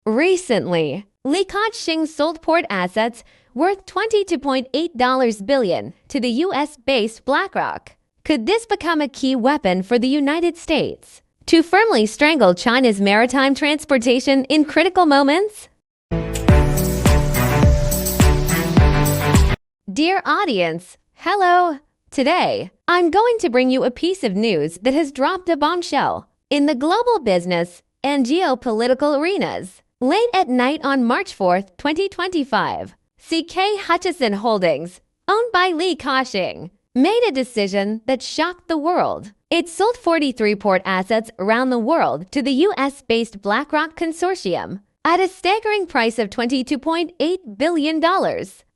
Recently, Li Ka-shing sold port assets worth $22.8 billion to the U.S.-based BlackRock. Could this become a key weapon for the United States to firmly strangle China's maritime transportation in critical moments? Dear audience, hello! Today, I'm going to bring you a piece of news that has dropped a bombshell in the global business and geopolitical arenas. Late at night on March 4, 2025, CK Hutchison Holdings, owned by Li Ka-shing, made a decision that shocked the world. It sold 43 port assets around the world to the US-based BlackRock consortium at a staggering price of $22.8 billion,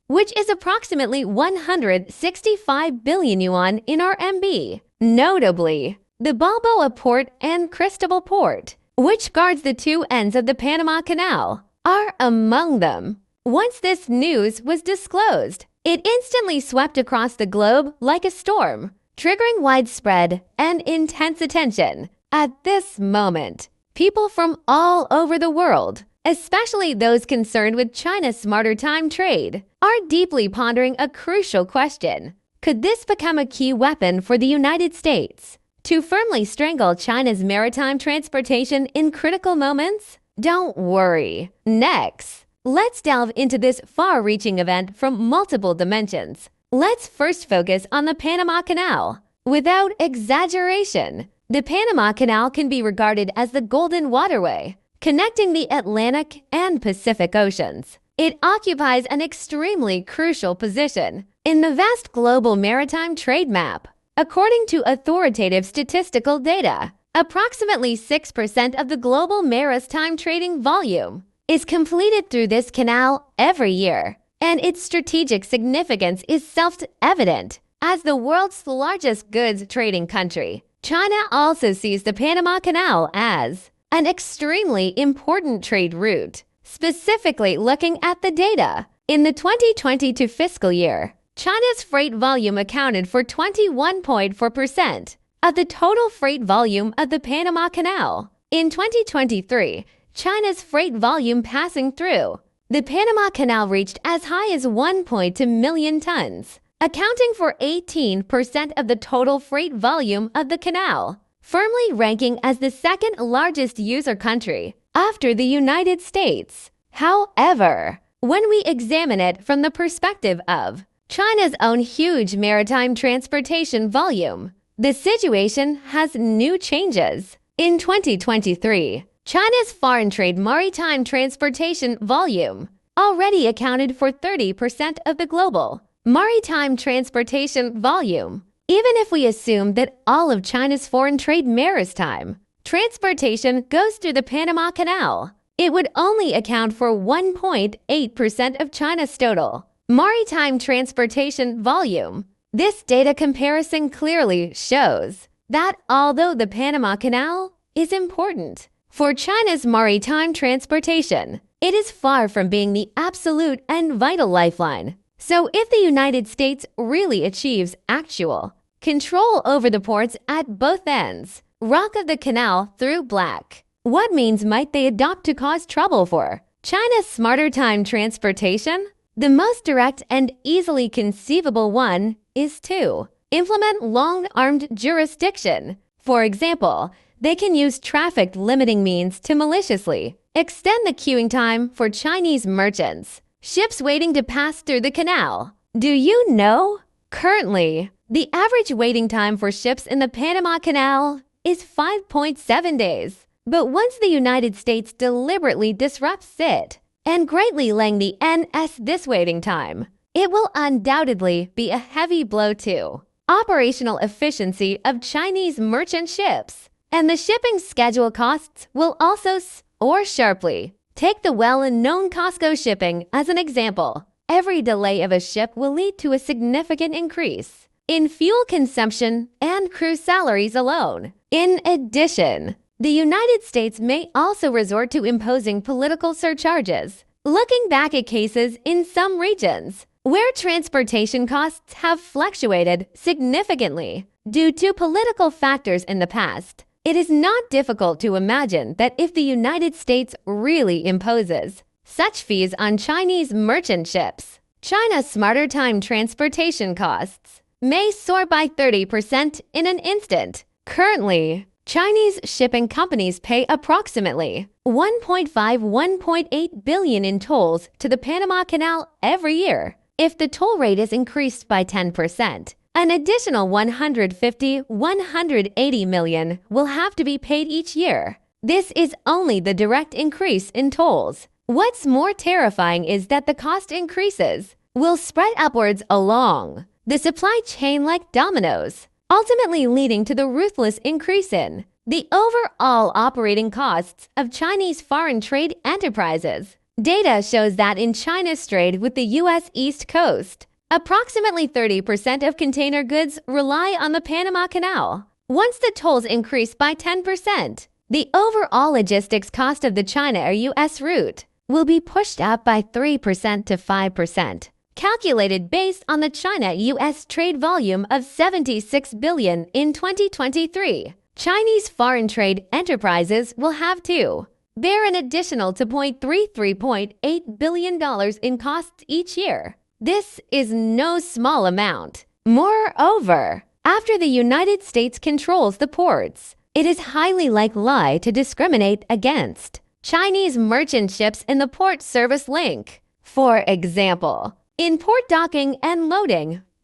which is approximately 165 billion yuan in RMB. Notably, the Balboa Port and Cristobal Port, which guards the two ends of the Panama Canal, are among them. Once this news was disclosed, it instantly swept across the globe like a storm, triggering widespread and intense attention. At this moment, people from all over the world, especially those concerned with China's maritime trade, are deeply pondering a crucial question. Could this become a key weapon for the United States to firmly strangle China's maritime transportation in critical moments? Don't worry. Next, let's delve into this far-reaching event from multiple dimensions. Let's first focus on the Panama Canal. Without exaggeration, the Panama Canal can be regarded as the Golden Waterway, connecting the Atlantic and Pacific Oceans. It occupies an extremely crucial position in the vast global maritime trade map. According to authoritative statistical data, approximately 6% of the global maritime trading volume is completed through this canal every year, and its strategic significance is self-evident. As the world's largest goods trading country, China also sees the Panama Canal as an extremely important trade route. Specifically looking at the data, in the 2022 fiscal year, China's freight volume accounted for 21.4% of the total freight volume of the Panama Canal. In 2023, China's freight volume passing through the Panama Canal reached as high as 1.2 million tons, accounting for 18% of the total freight volume of the canal, firmly ranking as the second largest user country after the United States. However, when we examine it from the perspective of China's own huge maritime transportation volume, the situation has new changes. In 2023, China's foreign trade maritime transportation volume already accounted for 30% of the global maritime transportation volume. Even if we assume that all of China's foreign trade maritime transportation goes through the Panama Canal, it would only account for 1.8% of China's total maritime transportation volume. This data comparison clearly shows that although the Panama Canal is important for China's maritime transportation, it is far from being the absolute and vital lifeline. So if the United States really achieves actual control over the ports at both ends, Rock of the Canal through Black, what means might they adopt to cause trouble for China's smarter time transportation? The most direct and easily conceivable one is to implement long-armed jurisdiction. For example, they can use traffic limiting means to maliciously extend the queuing time for Chinese merchants, ships waiting to pass through the canal. Do you know? Currently, the average waiting time for ships in the Panama Canal is 5.7 days. But once the United States deliberately disrupts it and greatly lengthen this waiting time, it will undoubtedly be a heavy blow to operational efficiency of Chinese merchant ships, and the shipping schedule costs will also soar sharply. Take the well-known Costco shipping as an example. Every delay of a ship will lead to a significant increase in fuel consumption and crew salaries alone. In addition, the United States may also resort to imposing political surcharges. Looking back at cases in some regions where transportation costs have fluctuated significantly due to political factors in the past, It is not difficult to imagine that if the United States really imposes such fees on Chinese merchant ships, China's maritime transportation costs may soar by 30% in an instant. Currently, Chinese shipping companies pay approximately $1.8 billion in tolls to the Panama Canal every year. If the toll rate is increased by 10%, an additional $180 million will have to be paid each year. This is only the direct increase in tolls. What's more terrifying is that the cost increases will spread upwards along the supply chain like dominoes, ultimately leading to the ruthless increase in the overall operating costs of Chinese foreign trade enterprises. Data shows that in China's trade with the U.S. East Coast, approximately 30% of container goods rely on the Panama Canal. Once the tolls increase by 10%, the overall logistics cost of the China or U.S. route will be pushed up by 3% to 5%. Calculated based on the China-U.S. trade volume of $76 billion in 2023, Chinese foreign trade enterprises will have to bear an additional $2.33 billion in costs each year. This is no small amount. Moreover, after the United States controls the ports, it is highly likely to discriminate against Chinese merchant ships in the port service link. For example, in port docking and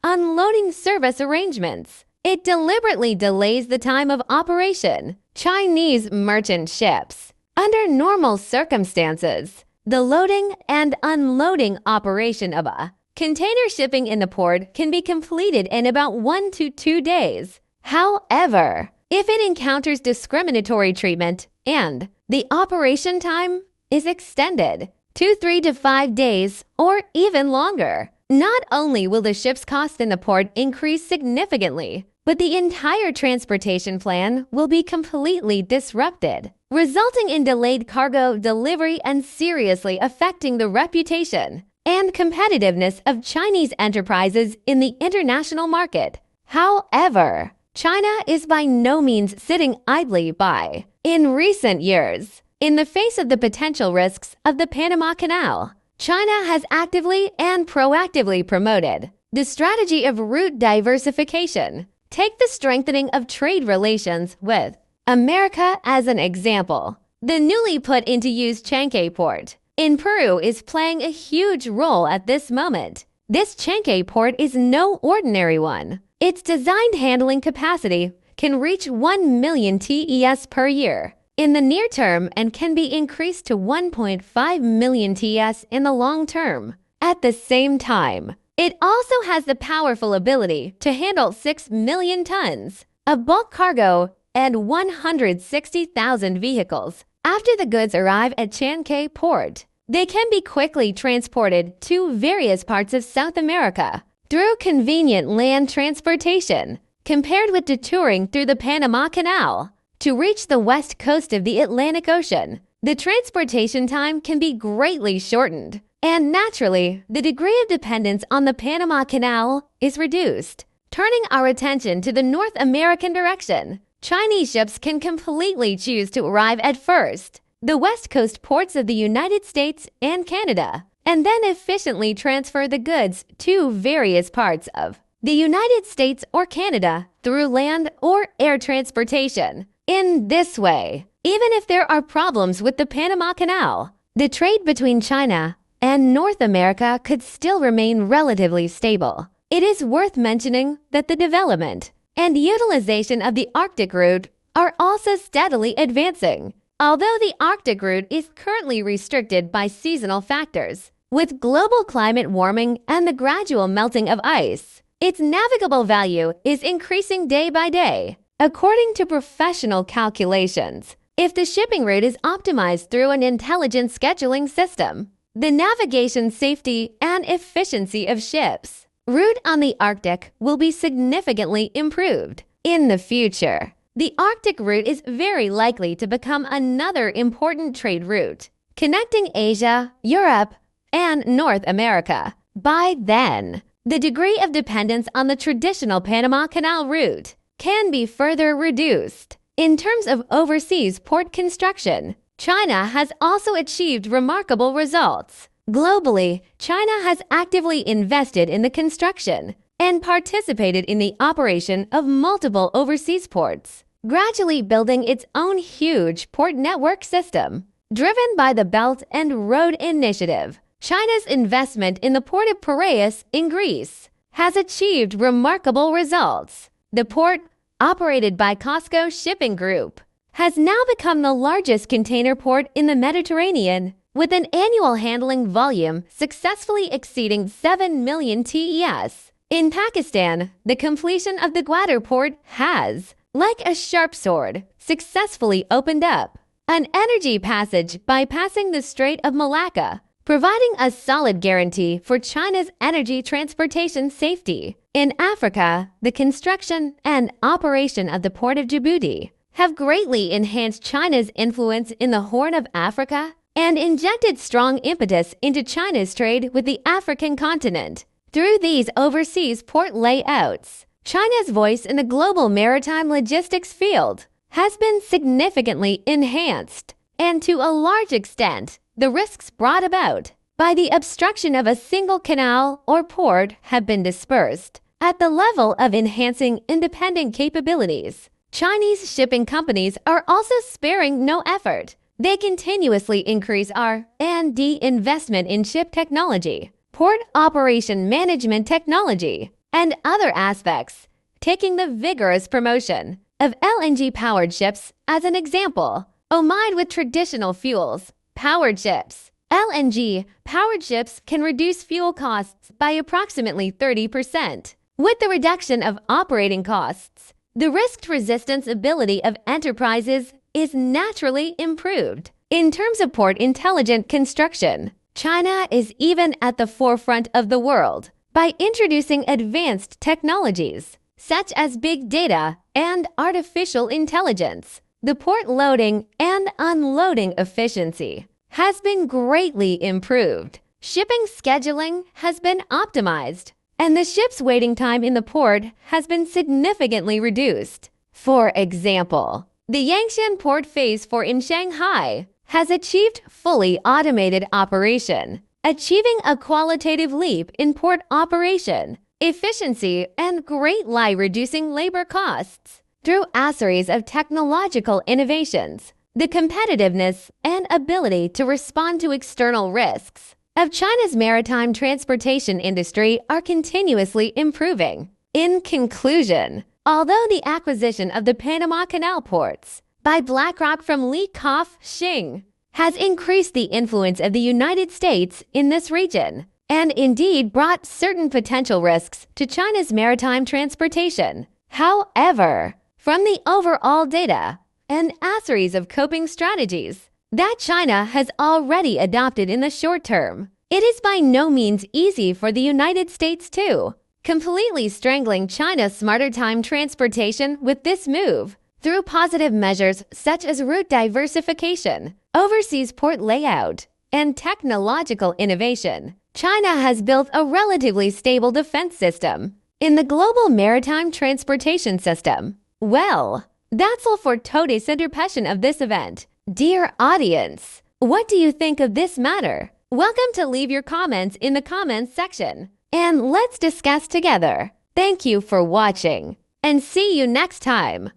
unloading service arrangements, it deliberately delays the time of operation. Chinese merchant ships, under normal circumstances, the loading and unloading operation of a container shipping in the port can be completed in about 1 to 2 days. However, if it encounters discriminatory treatment and the operation time is extended to 3 to 5 days or even longer, not only will the ship's cost in the port increase significantly, but the entire transportation plan will be completely disrupted, resulting in delayed cargo delivery and seriously affecting the reputation and competitiveness of Chinese enterprises in the international market. However, China is by no means sitting idly by. In recent years, in the face of the potential risks of the Panama Canal, China has actively and proactively promoted the strategy of route diversification. Take the strengthening of trade relations with America as an example. The newly put into use Chanquay port in Peru is playing a huge role at this moment. This Chanquay port is no ordinary one. Its designed handling capacity can reach 1 million TES per year in the near term and can be increased to 1.5 million TES in the long term. At the same time, it also has the powerful ability to handle 6 million tons of bulk cargo and 160,000 vehicles. After the goods arrive at Chanquay port, they can be quickly transported to various parts of South America through convenient land transportation, compared with detouring through the Panama Canal. To reach the west coast of the Atlantic Ocean, the transportation time can be greatly shortened, and naturally, the degree of dependence on the Panama Canal is reduced. Turning our attention to the North American direction, Chinese ships can completely choose to arrive at first the west coast ports of the United States and Canada, and then efficiently transfer the goods to various parts of the United States or Canada through land or air transportation. In this way, even if there are problems with the Panama Canal, the trade between China and North America could still remain relatively stable. It is worth mentioning that the development and utilization of the Arctic route are also steadily advancing. Although the Arctic route is currently restricted by seasonal factors, with global climate warming and the gradual melting of ice, its navigable value is increasing day by day. According to professional calculations, if the shipping route is optimized through an intelligent scheduling system, the navigation safety and efficiency of ships' route on the Arctic will be significantly improved. In the future, the Arctic route is very likely to become another important trade route, connecting Asia, Europe, and North America. By then, the degree of dependence on the traditional Panama Canal route can be further reduced. In terms of overseas port construction, China has also achieved remarkable results. Globally, China has actively invested in the construction and participated in the operation of multiple overseas ports, gradually building its own huge port network system. Driven by the Belt and Road Initiative, China's investment in the port of Piraeus in Greece has achieved remarkable results. The port, operated by COSCO Shipping Group, has now become the largest container port in the Mediterranean, with an annual handling volume successfully exceeding 7 million TES. In Pakistan, the completion of the Gwadar port has, like a sharp sword, successfully opened up an energy passage bypassing the Strait of Malacca, providing a solid guarantee for China's energy transportation safety. In Africa, the construction and operation of the port of Djibouti have greatly enhanced China's influence in the Horn of Africa and injected strong impetus into China's trade with the African continent. Through these overseas port layouts, China's voice in the global maritime logistics field has been significantly enhanced, and to a large extent, the risks brought about by the obstruction of a single canal or port have been dispersed. At the level of enhancing independent capabilities, Chinese shipping companies are also sparing no effort. They continuously increase R&D investment in ship technology, port operation management technology, and other aspects, taking the vigorous promotion of LNG-powered ships as an example. Amid with traditional fuels, powered ships, LNG-powered ships can reduce fuel costs by approximately 30%. With the reduction of operating costs, the risk-resistance ability of enterprises is naturally improved. In terms of port intelligent construction, China is even at the forefront of the world by introducing advanced technologies such as big data and artificial intelligence. The port loading and unloading efficiency has been greatly improved. Shipping scheduling has been optimized, and the ship's waiting time in the port has been significantly reduced. For example, the Yangshan Port Phase 4 in Shanghai has achieved fully automated operation, achieving a qualitative leap in port operation, efficiency, and greatly reducing labor costs. Through a series of technological innovations, the competitiveness and ability to respond to external risks of China's maritime transportation industry are continuously improving. In conclusion, although the acquisition of the Panama Canal ports by BlackRock from Li Ka-shing has increased the influence of the United States in this region, and indeed brought certain potential risks to China's maritime transportation. However, from the overall data and a series of coping strategies that China has already adopted in the short term, it is by no means easy for the United States to completely strangling China's maritime transportation with this move. Through positive measures such as route diversification, overseas port layout, and technological innovation, China has built a relatively stable defense system in the global maritime transportation system. Well, that's all for today's interpretation of this event. Dear audience, what do you think of this matter? Welcome to leave your comments in the comments section, and let's discuss together. Thank you for watching, and see you next time.